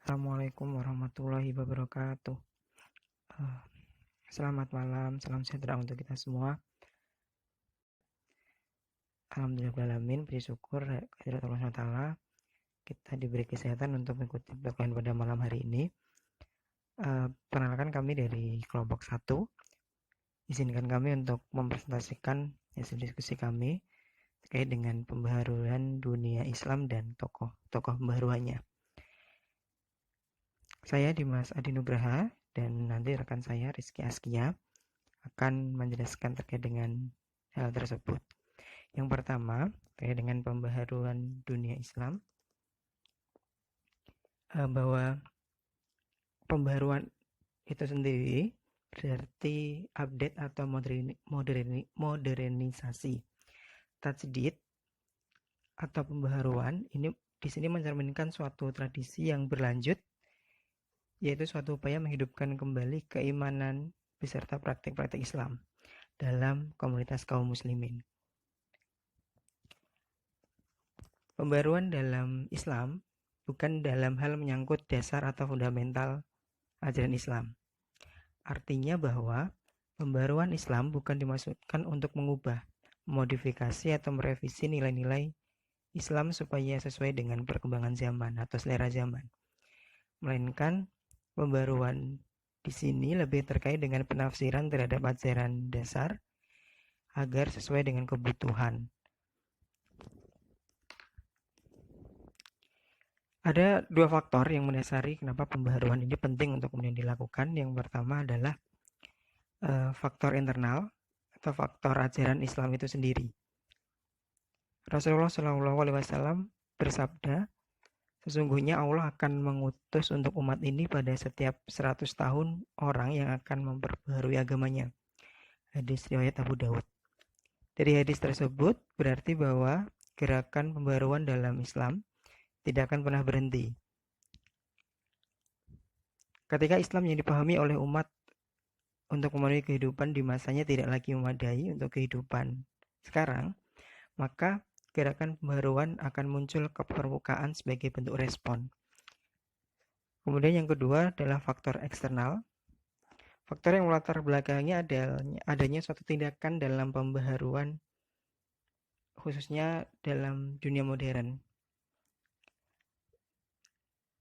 Assalamualaikum warahmatullahi wabarakatuh. Eh, Selamat malam, salam sejahtera untuk kita semua. Alhamdulillahirrahmanirrahim, puji syukur kehadirat Allah SWT. Kita diberi kesehatan untuk mengikuti pelajaran pada malam hari ini. Perkenalkan kami dari kelompok 1. Izinkan kami untuk mempresentasikan hasil diskusi kami terkait dengan pembaharuan dunia Islam dan tokoh-tokoh pembaharuannya. Saya Dimas Adi Nugraha dan nanti rekan saya Rizky Askia akan menjelaskan terkait dengan hal tersebut. Yang pertama, terkait dengan pembaharuan dunia Islam, bahwa pembaharuan itu sendiri berarti update atau modernisasi. Tajdid atau pembaharuan ini di sini mencerminkan suatu tradisi yang berlanjut, yaitu suatu upaya menghidupkan kembali keimanan beserta praktik-praktik Islam dalam komunitas kaum muslimin. Pembaruan dalam Islam bukan dalam hal menyangkut dasar atau fundamental ajaran Islam. Artinya bahwa pembaruan Islam bukan dimaksudkan untuk mengubah, modifikasi atau merevisi nilai-nilai Islam supaya sesuai dengan perkembangan zaman atau selera zaman. Melainkan pembaruan di sini lebih terkait dengan penafsiran terhadap ajaran dasar agar sesuai dengan kebutuhan. Ada dua faktor yang mendasari kenapa pembaharuan ini penting untuk kemudian dilakukan. Yang pertama adalah faktor internal atau faktor ajaran Islam itu sendiri. Rasulullah SAW bersabda, sesungguhnya Allah akan mengutus untuk umat ini pada setiap 100 tahun orang yang akan memperbaharui agamanya. Hadis riwayat Abu Dawud. Dari hadis tersebut berarti bahwa gerakan pembaharuan dalam Islam tidak akan pernah berhenti. Ketika Islam yang dipahami oleh umat untuk memenuhi kehidupan di masanya tidak lagi memadai untuk kehidupan sekarang, maka gerakan pembaharuan akan muncul ke permukaan sebagai bentuk respon. Kemudian yang kedua adalah faktor eksternal. Faktor yang melatar belakangnya adanya suatu tindakan dalam pembaharuan, khususnya dalam dunia modern.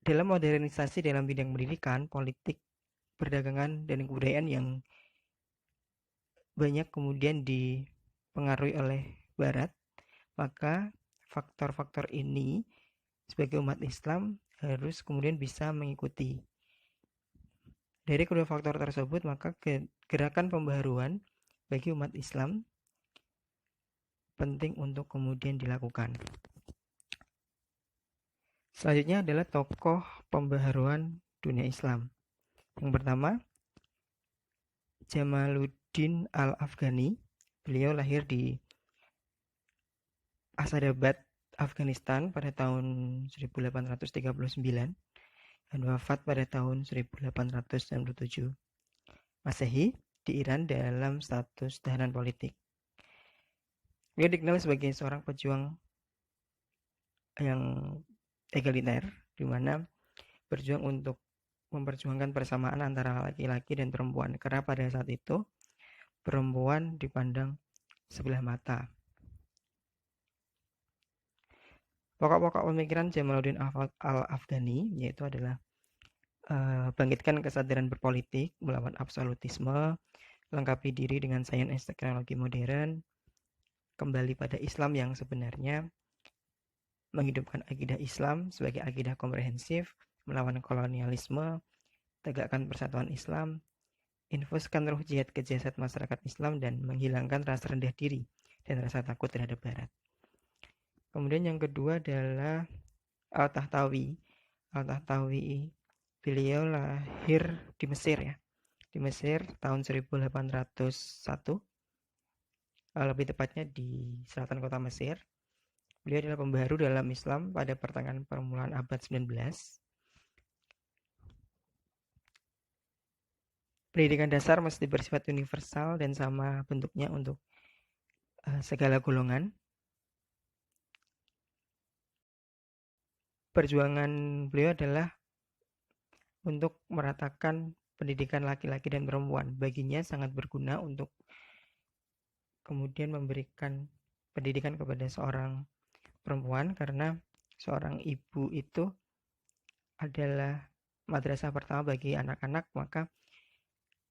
Dalam modernisasi dalam bidang pendidikan, politik, perdagangan, dan kebudayaan yang banyak kemudian dipengaruhi oleh Barat, maka faktor-faktor ini sebagai umat Islam harus kemudian bisa mengikuti. Dari kedua faktor tersebut, maka gerakan pembaharuan bagi umat Islam penting untuk kemudian dilakukan. Selanjutnya adalah tokoh pembaharuan dunia Islam. Yang pertama, Jamaluddin Al-Afghani. Beliau lahir di Asadabad, Afghanistan pada tahun 1839 dan wafat pada tahun 1897 Masehi di Iran dalam status tahanan politik. Beliau dikenal sebagai seorang pejuang yang egaliter, di mana berjuang untuk memperjuangkan persamaan antara laki-laki dan perempuan, karena pada saat itu perempuan dipandang sebelah mata. Pokok-pokok pemikiran Jamaluddin Al-Afghani yaitu adalah bangkitkan kesadaran berpolitik, melawan absolutisme, lengkapi diri dengan sains teknologi modern, kembali pada Islam yang sebenarnya, menghidupkan akidah Islam sebagai akidah komprehensif, melawan kolonialisme, tegakkan persatuan Islam, infuskan ruh jihad ke jasad masyarakat Islam, dan menghilangkan rasa rendah diri dan rasa takut terhadap Barat. Kemudian yang kedua adalah Al-Tahtawi. Al-Tahtawi beliau lahir di Mesir ya. Di Mesir tahun 1801. Lebih tepatnya di selatan kota Mesir. Beliau adalah pembaharu dalam Islam pada pertengahan permulaan abad 19. Pendidikan dasar mesti bersifat universal dan sama bentuknya untuk segala golongan. Perjuangan beliau adalah untuk meratakan pendidikan laki-laki dan perempuan. Baginya sangat berguna untuk kemudian memberikan pendidikan kepada seorang perempuan, karena seorang ibu itu adalah madrasah pertama bagi anak-anak, maka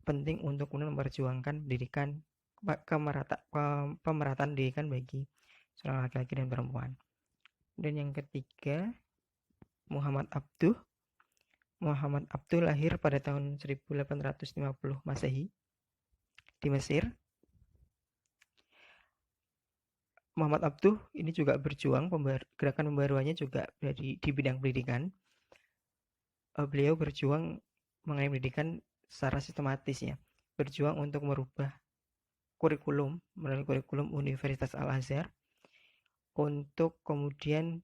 penting untuk memperjuangkan pendidikan pemerataan pendidikan bagi seorang laki-laki dan perempuan. Dan yang ketiga, Muhammad Abduh. Muhammad Abduh lahir pada tahun 1850 Masehi di Mesir. Muhammad Abduh ini juga berjuang, gerakan pembaruannya juga di bidang pendidikan. Beliau berjuang mengenai pendidikan secara sistematis ya, berjuang untuk merubah kurikulum melalui kurikulum Universitas Al-Azhar untuk kemudian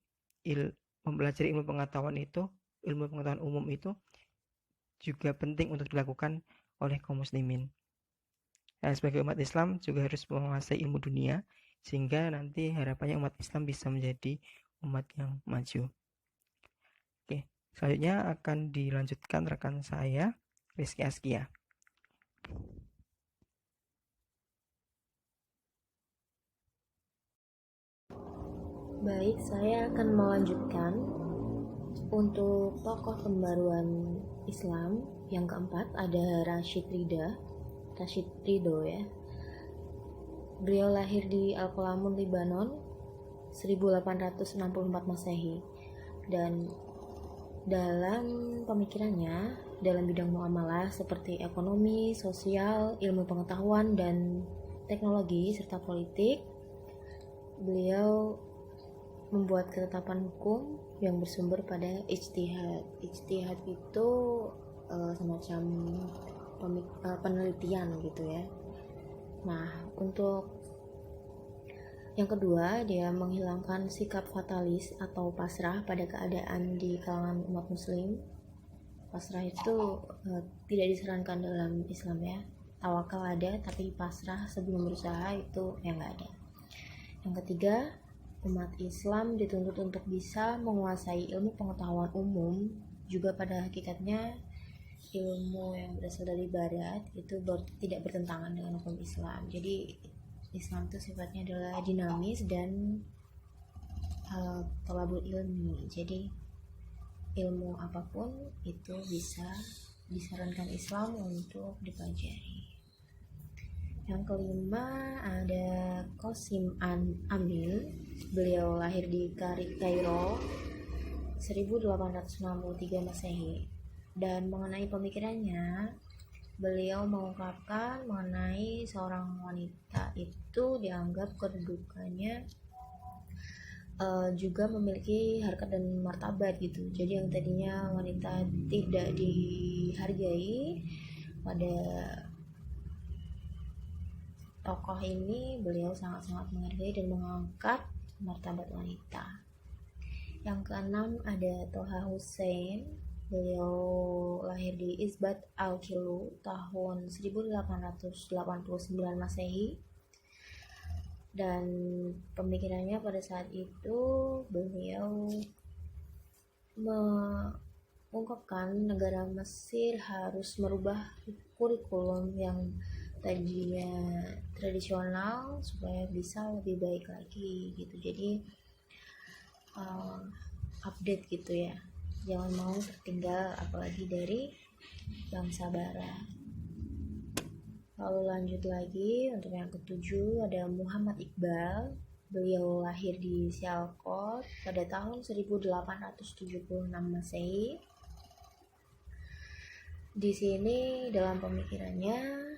mempelajari ilmu pengetahuan umum itu juga penting untuk dilakukan oleh kaum muslimin. Nah, sebagai umat Islam juga harus menguasai ilmu dunia, sehingga nanti harapannya umat Islam bisa menjadi umat yang maju. Oke, selanjutnya akan dilanjutkan rekan saya, Rizky Askia. Baik, saya akan melanjutkan untuk tokoh pembaruan Islam yang keempat ada Rashid Ridho ya. Beliau lahir di Al-Qalamun, Lebanon 1864 Masehi, dan dalam pemikirannya dalam bidang muamalah seperti ekonomi, sosial, ilmu pengetahuan dan teknologi serta politik, beliau membuat ketetapan hukum yang bersumber pada ijtihad. Ijtihad itu semacam penelitian gitu ya. Nah, untuk yang kedua, dia menghilangkan sikap fatalis atau pasrah pada keadaan di kalangan umat muslim. Pasrah itu tidak disarankan dalam Islam ya. Tawakal ada, tapi pasrah sebelum berusaha itu yang nggak ada. Yang ketiga, umat Islam dituntut untuk bisa menguasai ilmu pengetahuan umum, juga pada hakikatnya ilmu yang berasal dari barat itu tidak bertentangan dengan hukum Islam. Jadi Islam itu sifatnya adalah dinamis dan thalabul ilmi. Jadi ilmu apapun itu bisa disarankan Islam untuk dipelajari. Yang kelima ada Qasim Amin. Beliau lahir di Kairo 1863 Masehi, dan mengenai pemikirannya beliau mengungkapkan mengenai seorang wanita itu dianggap kedudukannya juga memiliki harkat dan martabat gitu. Jadi yang tadinya wanita tidak dihargai, pada tokoh ini beliau sangat-sangat menghargai dan mengangkat martabat wanita. Yang keenam ada Toha Hussein. Beliau lahir di Isbat Al-Kilu tahun 1889 Masehi, dan pemikirannya pada saat itu beliau mengungkapkan negara Mesir harus merubah kurikulum yang tadinya tradisional supaya bisa lebih baik lagi gitu. Jadi update gitu ya, jangan mau tertinggal apalagi dari bangsa barat. Lalu lanjut lagi untuk yang ketujuh ada Muhammad Iqbal. Beliau lahir di Sialkot pada tahun 1876 Masehi. Di sini dalam pemikirannya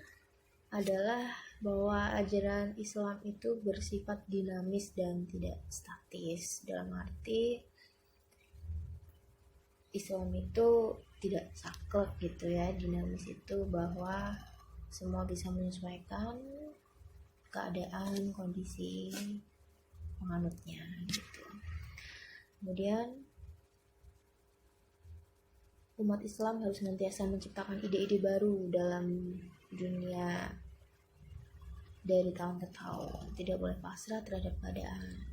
adalah bahwa ajaran Islam itu bersifat dinamis dan tidak statis. Dalam arti Islam itu tidak saklek gitu ya. Dinamis itu bahwa semua bisa menyesuaikan keadaan, kondisi penganutnya gitu. Kemudian umat Islam harus senantiasa menciptakan ide-ide baru dalam dunia dari tahun ke tahun, tidak boleh pasrah terhadap keadaan.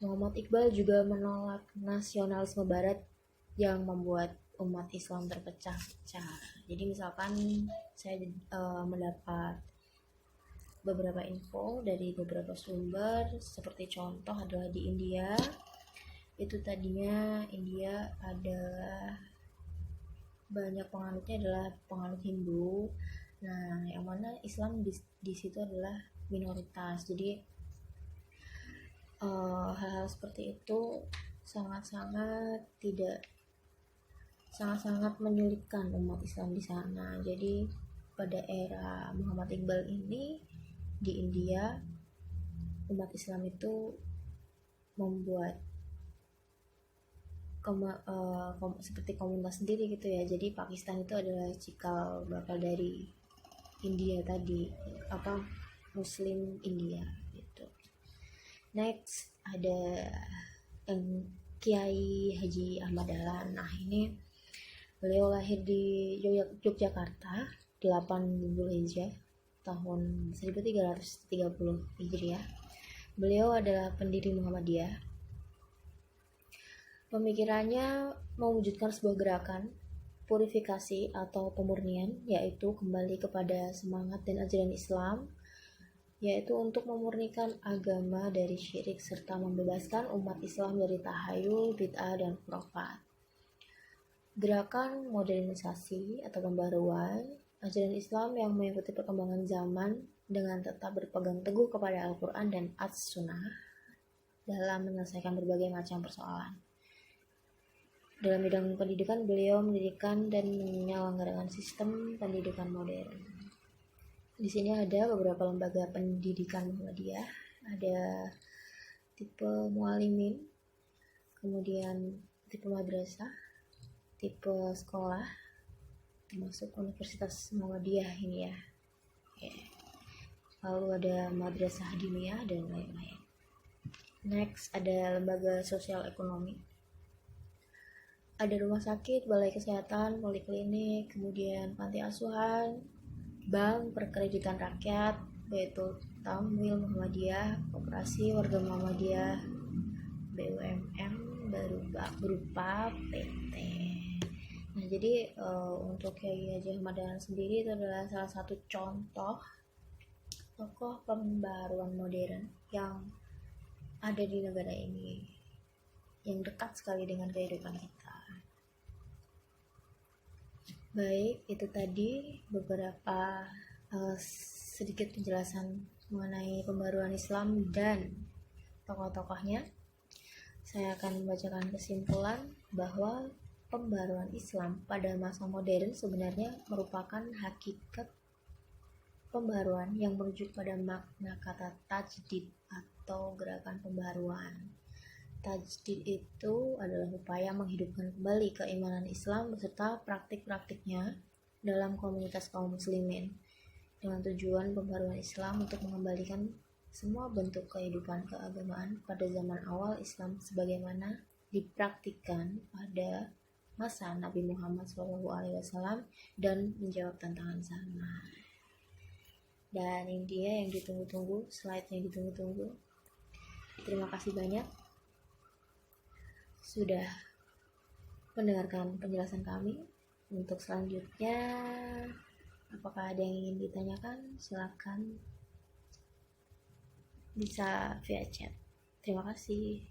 Muhammad Iqbal juga menolak nasionalisme barat yang membuat umat Islam terpecah-pecah. Jadi misalkan saya mendapat beberapa info dari beberapa sumber, seperti contoh adalah di India. Itu tadinya India ada banyak penganutnya adalah penganut Hindu. Nah, yang mana Islam di situ adalah minoritas. Jadi hal-hal seperti itu sangat-sangat menyulitkan umat Islam di sana. Jadi pada era Muhammad Iqbal ini di India, umat Islam itu membuat seperti komunitas sendiri gitu ya. Jadi Pakistan itu adalah cikal bakal dari India tadi, Muslim India gitu. Next ada Kiai Haji Ahmad Dahlan. Nah, ini beliau lahir di Yogyakarta 8 Zulhijjah tahun 1330 Hijriah. Beliau adalah pendiri Muhammadiyah. Pemikirannya mewujudkan sebuah gerakan purifikasi atau pemurnian, yaitu kembali kepada semangat dan ajaran Islam, yaitu untuk memurnikan agama dari syirik serta membebaskan umat Islam dari tahayul, bid'ah, dan khurafat. Gerakan modernisasi atau pembaruan ajaran Islam yang mengikuti perkembangan zaman dengan tetap berpegang teguh kepada Al-Quran dan As-Sunnah dalam menyelesaikan berbagai macam persoalan. Dalam bidang pendidikan, beliau mendirikan dan menyelenggarakan sistem pendidikan modern. Di sini ada beberapa lembaga pendidikan Muhammadiyah, ada tipe mualimin, kemudian tipe madrasah, tipe sekolah, termasuk Universitas Muhammadiyah ini ya. Lalu ada madrasah diniyah dan lain-lain. Next ada lembaga sosial ekonomi. Ada rumah sakit, balai kesehatan, poliklinik, kemudian panti asuhan, bank, perkreditan rakyat, yaitu Tamwil Muhammadiyah, koperasi warga Muhammadiyah, BUMN berupa PT. Nah, jadi untuk Kiai Haji Ahmad Dahlan sendiri itu adalah salah satu contoh tokoh pembaruan modern yang ada di negara ini, yang dekat sekali dengan kehidupan kita. Baik, itu tadi beberapa sedikit penjelasan mengenai pembaruan Islam dan tokoh-tokohnya. Saya akan membacakan kesimpulan bahwa pembaruan Islam pada masa modern sebenarnya merupakan hakikat pembaruan yang merujuk pada makna kata tajdid atau gerakan pembaruan. Tajdid itu adalah upaya menghidupkan kembali keimanan Islam beserta praktik-praktiknya dalam komunitas kaum muslimin dengan tujuan pembaruan Islam untuk mengembalikan semua bentuk kehidupan keagamaan pada zaman awal Islam sebagaimana dipraktikkan pada masa Nabi Muhammad SAW dan menjawab tantangan zaman. Dan ini dia yang ditunggu-tunggu, slide-nya yang ditunggu-tunggu. Terima kasih banyak sudah mendengarkan penjelasan kami. Untuk selanjutnya, apakah ada yang ingin ditanyakan? Silakan bisa via chat. Terima kasih.